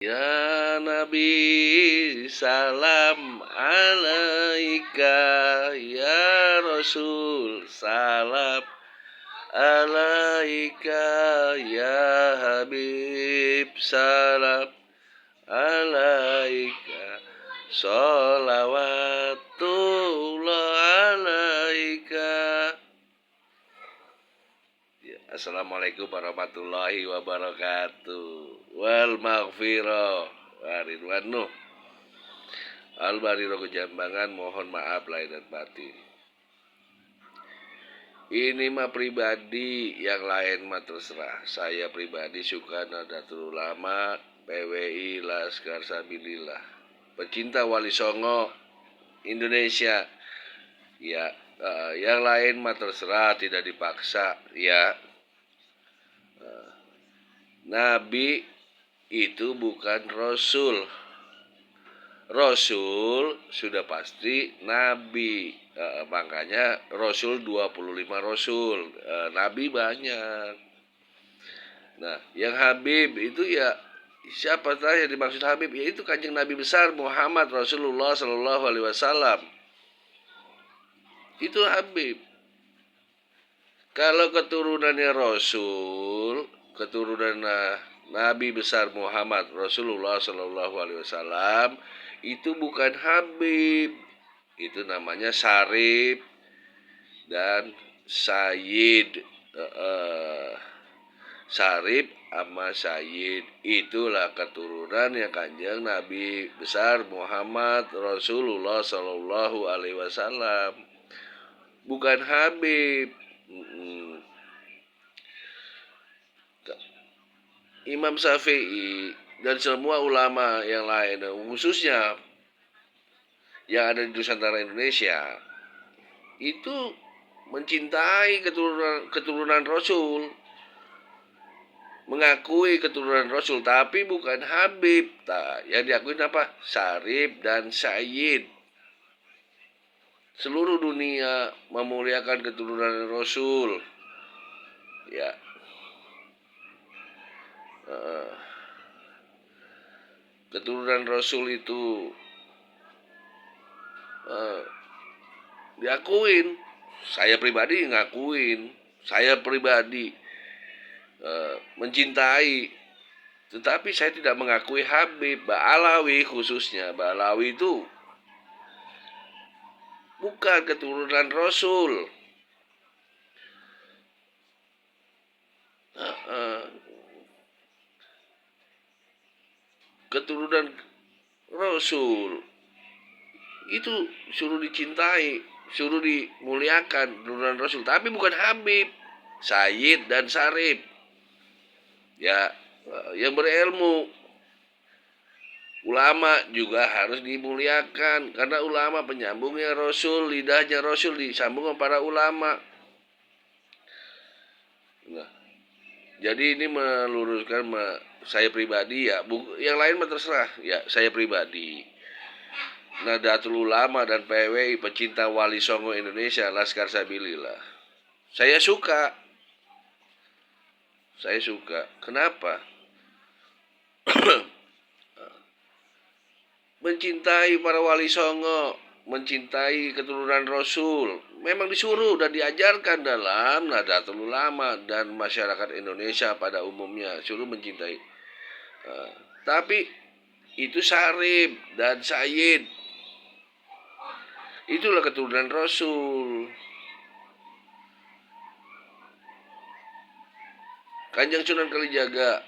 Ya Nabi, salam alaika. Ya Rasul, salam alaika. Ya Habib, salam alaika. Salawatullah alaika. Assalamualaikum warahmatullahi wabarakatuh. Wal maghfirah waridwanu. Al bariro kejambangan, mohon maaf lahir dan batin. Ini mah pribadi, yang lain mah terserah. Saya pribadi suka Nahdlatul Ulama, PWI, Laskar Sabilillah, pecinta Wali Songo Indonesia. Ya, yang lain mah terserah, tidak dipaksa. Ya, Nabi itu bukan Rasul. Rasul sudah pasti Nabi. Makanya Rasul 25 Rasul. Nabi banyak. Nah, yang Habib itu ya siapa saja yang dimaksud Habib? Yaitu kanjeng Nabi besar Muhammad Rasulullah Sallallahu Alaihi Wasallam. Itu Habib. Kalau keturunannya Rasul, keturunan Nabi besar Muhammad Rasulullah Sallallahu Alaihi Wasallam, itu bukan Habib, itu namanya Syarif dan Sayyid. Syarif sama Sayyid, itulah keturunan yang kanjeng Nabi besar Muhammad Rasulullah Sallallahu Alaihi Wasallam, bukan Habib. Imam Syafi'i dan semua ulama yang lain, khususnya yang ada di Nusantara Indonesia, itu mencintai keturunan Rasul, mengakui keturunan Rasul, tapi bukan Habib. Yang diakuin apa? Syarif dan Sayyid. Seluruh dunia memuliakan keturunan Rasul. Ya, keturunan Rasul itu diakuin. Saya pribadi ngakuin. Saya pribadi mencintai. Tetapi saya tidak mengakui Habib. Ba'alawi khususnya. Ba'alawi itu bukan keturunan Rasul. Keturunan Rasul itu suruh dicintai, suruh dimuliakan keturunan Rasul, tapi bukan Habib, Sayyid dan Syarif. Ya, yang berilmu, ulama juga harus dimuliakan, karena ulama penyambungnya Rasul, lidahnya Rasul disambung para ulama. Nah, jadi ini meluruskan saya pribadi ya, yang lain mah terserah ya. Saya pribadi Nahdlatul Ulama dan PWI, pecinta Wali Songo Indonesia, Laskar Sabilillah, saya suka. Kenapa? Mencintai para Wali Songo, mencintai keturunan Rasul, memang disuruh dan diajarkan dalam Nahdlatul Ulama dan masyarakat Indonesia pada umumnya, suruh mencintai. Tapi itu Syarif dan Sayyid, itulah keturunan Rasul. Kanjeng Sunan Kalijaga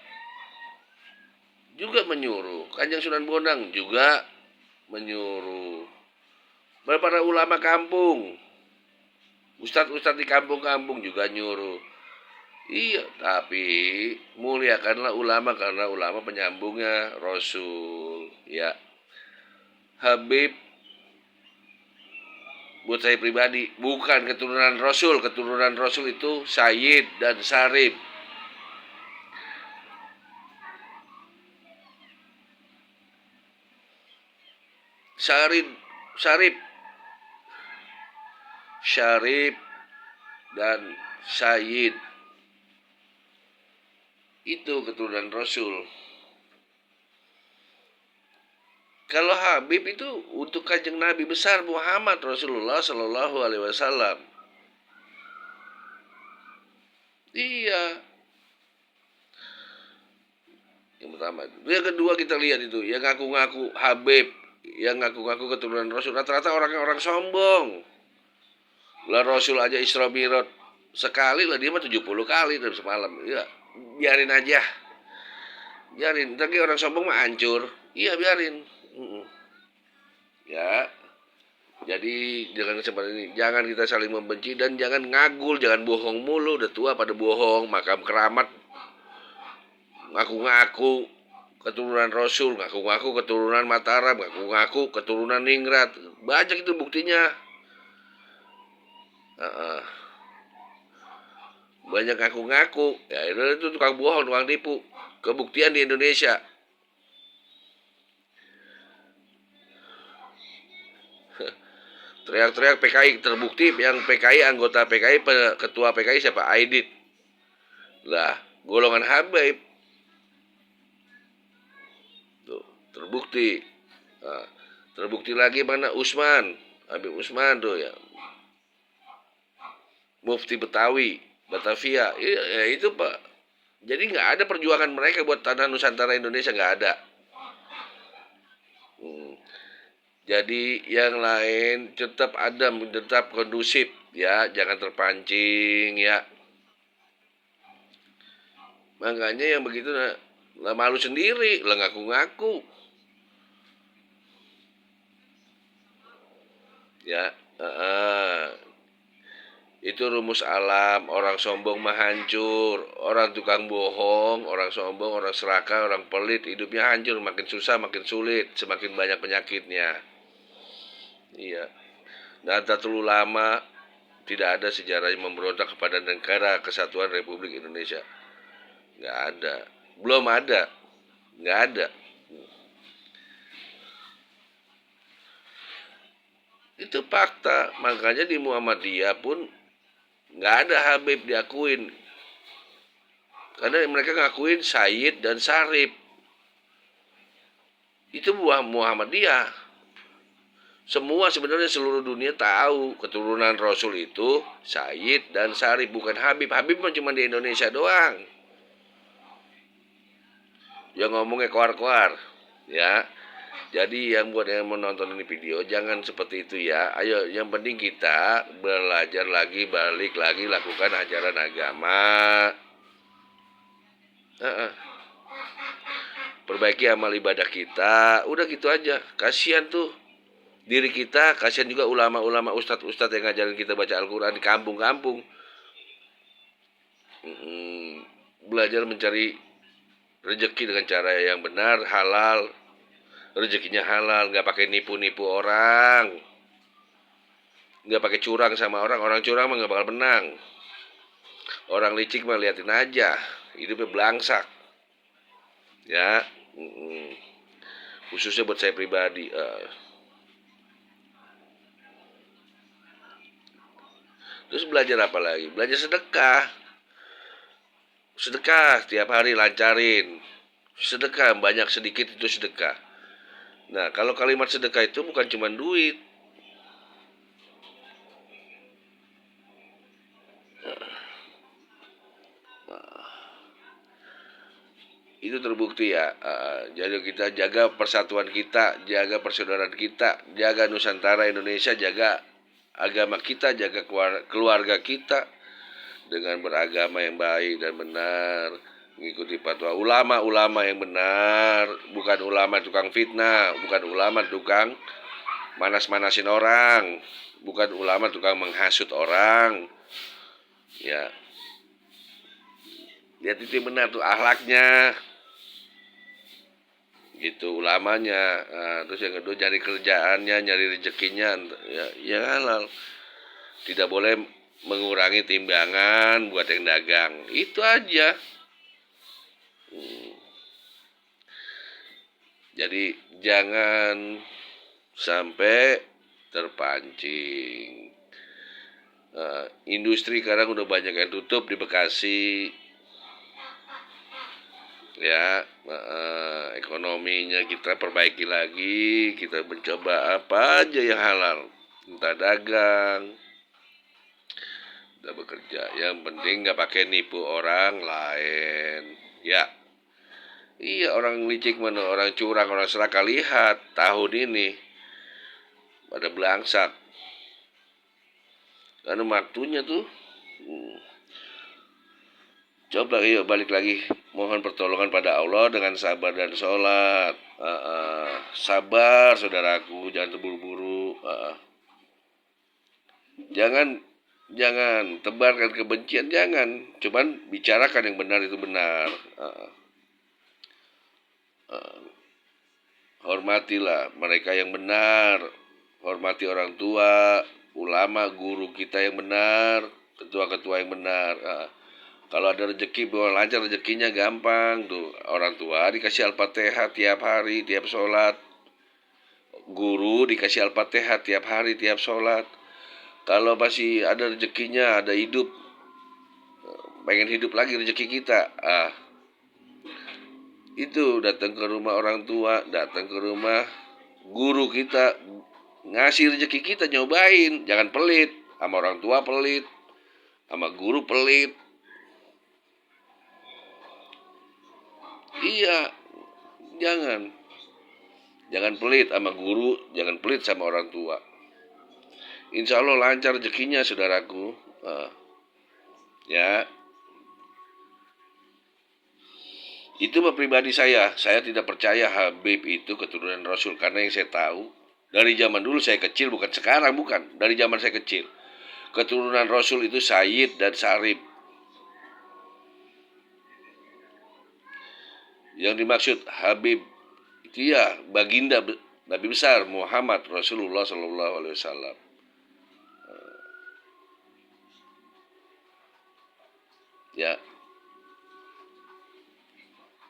juga menyuruh, Kanjeng Sunan Bonang juga menyuruh, para ulama kampung, ustadz-ustadz di kampung-kampung juga nyuruh. Iya, tapi muliakanlah ulama, karena ulama penyambungnya Rasul. Ya, Habib buat saya pribadi bukan keturunan Rasul. Keturunan Rasul itu Sayyid dan Syarif. Syarif dan Sayyid itu keturunan Rasul. Kalau Habib itu untuk kanjeng Nabi besar Muhammad Rasulullah Shallallahu Alaihi Wasallam. Iya, yang pertama. Yang kedua kita lihat itu, yang ngaku-ngaku Habib, yang ngaku-ngaku keturunan Rasul, rata-rata orang-orang sombong. Lah Rasul aja Isra Mi'raj sekali lah, dia mah 70 kali dalam semalam. Ya, biarin aja. Biarin, tapi orang sombong mah hancur. Iya, biarin. Ya, jadi jangan seperti ini, jangan kita saling membenci dan jangan ngagul, jangan bohong mulu. Udah tua pada bohong, makam keramat ngaku-ngaku keturunan Rasul, ngaku-ngaku keturunan Mataram, ngaku-ngaku keturunan Ningrat. Banyak itu buktinya. Banyak ngaku-ngaku. Ya itu tukang bohong, tukang tipu. Kebuktian di Indonesia. Teriak-teriak PKI terbukti, yang PKI, anggota PKI, ketua PKI siapa? Aidit. Lah, golongan Habib. Tuh, terbukti. Nah, terbukti lagi mana Usman, Habib Usman tuh ya. Mufti Betawi, Batavia. Ya, itu Pak. Jadi nggak ada perjuangan mereka buat tanah Nusantara Indonesia, nggak ada. Jadi yang lain tetap adem, tetap kondusif ya, jangan terpancing ya. Makanya yang begitu lah malu sendiri, lah ngaku-ngaku. Ya, itu rumus alam, orang sombong mah hancur, orang tukang bohong, orang sombong, orang serakah, orang pelit, hidupnya hancur, makin susah, makin sulit, semakin banyak penyakitnya. Iya. Nahdlatul Ulama tidak ada sejarah yang memberontak kepada negara kesatuan Republik Indonesia. Nggak ada. Belum ada. Nggak ada. Itu fakta. Makanya di Muhammadiyah pun nggak ada Habib diakuin. Karena mereka ngakuin Sayyid dan Sarip. Itu buah Muhammadiyah. Semua sebenarnya seluruh dunia tahu keturunan Rasul itu Sayyid dan Sarip, bukan Habib. Habib cuma di Indonesia doang. Yang ngomongnya koar-koar, ya. Jadi yang buat yang menonton ini video jangan seperti itu ya. Ayo, yang penting kita belajar lagi, balik lagi, lakukan ajaran agama. Perbaiki amal ibadah kita. Udah gitu aja. Kasihan tuh diri kita, kasihan juga ulama-ulama, ustadz-ustadz yang ngajarin kita baca Al-Quran di kampung-kampung. Belajar mencari rezeki dengan cara yang benar, halal. Rezekinya halal, nggak pakai nipu-nipu orang, nggak pakai curang sama orang. Orang curang mah nggak bakal menang. Orang licik mah liatin aja, hidupnya belangsak. Ya, khususnya buat saya pribadi. Terus belajar apa lagi? Belajar sedekah. Sedekah tiap hari lancarin. Sedekah banyak sedikit itu sedekah. Nah, kalau kalimat sedekah itu bukan cuma duit. Itu terbukti ya. Jadi kita jaga persatuan kita, jaga persaudaraan kita, jaga Nusantara Indonesia, jaga agama kita, jaga keluarga kita dengan beragama yang baik dan benar, mengikuti fatwa ulama-ulama yang benar, bukan ulama tukang fitnah, bukan ulama tukang manas-manasin orang, bukan ulama tukang menghasut orang. Ya, lihat itu benar tuh akhlaknya. Gitu ulamanya. Terus yang kedua cari kerjaannya, nyari rezekinya ya, ya halal. Tidak boleh mengurangi timbangan buat yang dagang. Itu aja. Jadi jangan sampai terpancing. Industri sekarang udah banyak yang tutup di Bekasi. Ya, ekonomi ekonominya kita perbaiki lagi, kita mencoba apa aja yang halal, entah dagang, kita bekerja, yang penting nggak pakai nipu orang lain, ya. Iya, orang licik mana, orang curang, orang serakah, lihat tahun ini pada belangsak, karena waktunya tuh. Coba yuk balik lagi, mohon pertolongan pada Allah dengan sabar dan sholat. Sabar saudaraku, jangan terburu-buru. Jangan jangan tebarkan kebencian, jangan. Cuman bicarakan yang benar itu benar. Hormatilah mereka yang benar, hormati orang tua, ulama, guru kita yang benar, ketua-ketua yang benar. Kalau ada rezeki, bawa lancar rezekinya gampang tuh. Orang tua dikasih Al-Fatihah tiap hari, tiap sholat. Guru dikasih Al-Fatihah tiap hari, tiap sholat. Kalau masih ada rezekinya, ada hidup, pengen hidup lagi rezeki kita, itu datang ke rumah orang tua, datang ke rumah guru kita, ngasih rezeki kita, nyobain. Jangan pelit, sama orang tua pelit, sama guru pelit. Iya, jangan pelit sama guru, jangan pelit sama orang tua. Insya Allah lancar rezekinya saudaraku. Ya, itu mah pribadi saya tidak percaya Habib itu keturunan Rasul, karena yang saya tahu dari zaman dulu saya kecil, bukan sekarang, bukan, dari zaman saya kecil, keturunan Rasul itu Sayyid dan Sarib. Yang dimaksud Habib itu ya baginda Nabi besar Muhammad Rasulullah Sallallahu Alaihi Wasallam. Ya,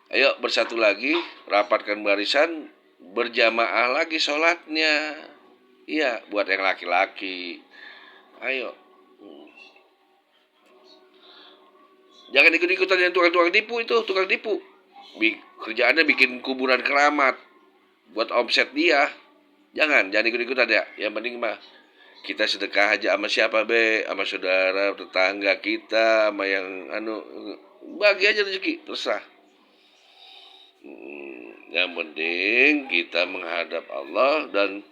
ayo bersatu lagi, rapatkan barisan, berjamaah lagi sholatnya. Iya, buat yang laki-laki. Ayo, jangan ikut-ikutan yang tukang-tukang tipu itu, tukang tipu. Kerjaannya bikin kuburan keramat buat omset dia. Jangan ikut-ikutan ya. Yang penting mah kita sedekah aja sama siapa sama saudara, tetangga kita, sama yang bagi aja rezeki, terserah. Yang penting kita menghadap Allah dan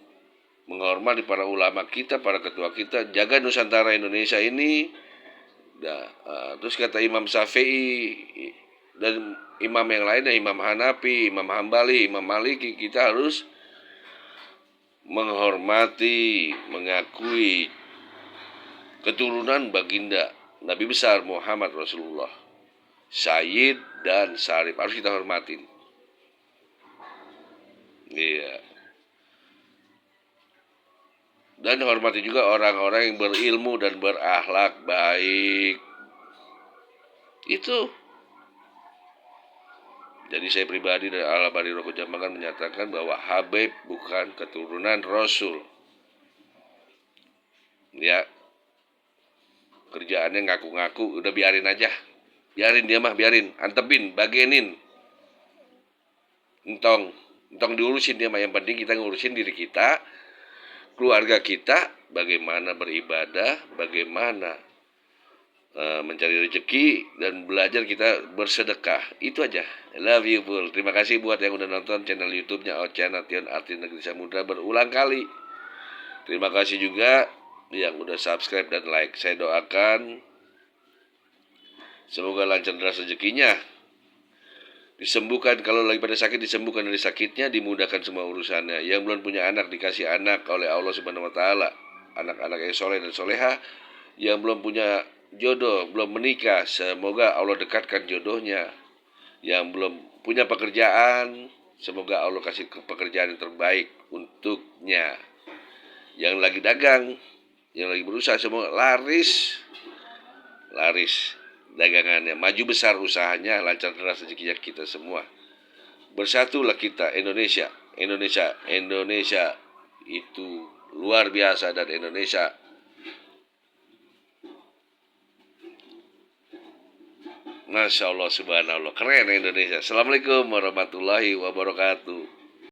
menghormati para ulama kita, para ketua kita, jaga Nusantara Indonesia ini. Terus kata Imam Syafi'i dan imam yang lainnya, Imam Hanafi, Imam Hambali, Imam Maliki, kita harus menghormati, mengakui keturunan baginda Nabi besar Muhammad Rasulullah, Sayyid dan Sarif, harus kita hormatin. Iya. Dan hormati juga orang-orang yang berilmu dan berakhlak baik. Itu. Jadi saya pribadi dari Al-Bani Rokok Jambangan menyatakan bahwa Habib bukan keturunan Rasul. Ya, kerjaannya ngaku-ngaku, udah biarin aja. Biarin dia mah, biarin, antepin, bagenin. Entong diurusin dia mah, yang penting kita ngurusin diri kita, keluarga kita, bagaimana beribadah, bagaimana mencari rezeki, dan belajar kita bersedekah. Itu aja. I love you full. Terima kasih buat yang udah nonton channel YouTube-nya Ocha Nation Arti Negeri Samudra berulang kali. Terima kasih juga yang udah subscribe dan like. Saya doakan semoga lancar deras rezekinya, disembuhkan kalau lagi pada sakit, disembuhkan dari sakitnya, dimudahkan semua urusannya. Yang belum punya anak dikasih anak oleh Allah Subhanahu wa taala, anak-anak yang soleh dan soleha. Yang belum punya jodoh, belum menikah, semoga Allah dekatkan jodohnya. Yang belum punya pekerjaan, semoga Allah kasih pekerjaan yang terbaik untuknya. Yang lagi dagang, yang lagi berusaha, semoga laris dagangannya, maju besar usahanya, lancar deras rezekinya kita semua. Bersatulah kita, Indonesia itu luar biasa, dan Indonesia Masya Allah, subhanallah, keren Indonesia. Assalamualaikum warahmatullahi wabarakatuh.